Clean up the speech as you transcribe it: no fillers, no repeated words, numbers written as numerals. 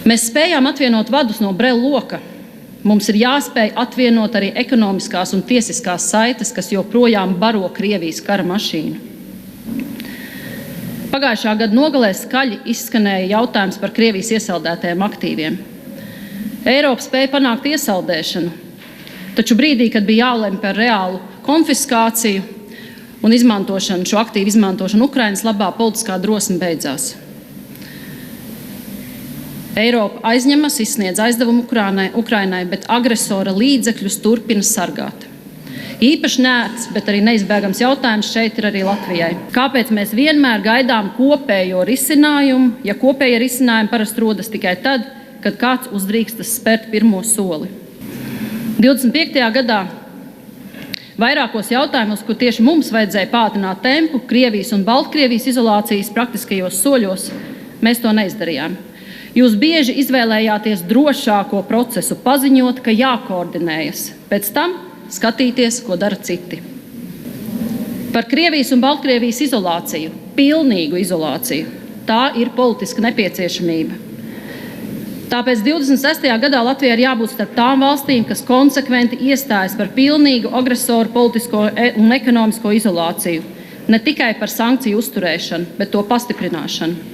Mēs spējām atvienot vadus no Brela loka. Mums ir jāspēj atvienot arī ekonomiskās un tiesiskās saites, kas joprojām baro Krievijas kara mašīnu. Pagājušā gada nogalē skaļi izskanēja jautājums par Krievijas iesaldētajiem aktīviem. Eiropa spēja panākt iesaldēšanu, taču brīdī, kad bija jālemj par reālu konfiskāciju un izmantošanu, šo aktīvu izmantošanu Ukrainas labā, politiskā drosme beidzās. Eiropa aizņemas, izsniedz aizdevumu Ukrainai, bet agresora līdzekļus turpina sargāt. Īpaši neērts, bet arī neizbēgams jautājums šeit ir arī Latvijai. Kāpēc mēs vienmēr gaidām kopējo risinājumu, ja kopēja risinājumi parasti rodas tikai tad, kad kāds uzdrīkstas spērt pirmo soli? 25. gadā vairākos jautājumos, kur tieši mums vajadzēja pātrināt tempu, Krievijas un Baltkrievijas izolācijas praktiskajos soļos, mēs to neizdarījām. Jūs bieži izvēlējāties drošāko procesu, paziņot, ka jākoordinējas, pēc tam skatīties, ko dara citi. Par Krievijas un Baltkrievijas izolāciju, pilnīgu izolāciju, tā ir politiska nepieciešamība. Tāpēc 26. gadā Latvijai ir jābūt starp tām valstīm, kas konsekventi iestājas par pilnīgu agresoru politisko un ekonomisko izolāciju, ne tikai par sankciju uzturēšanu, bet to pastiprināšanu.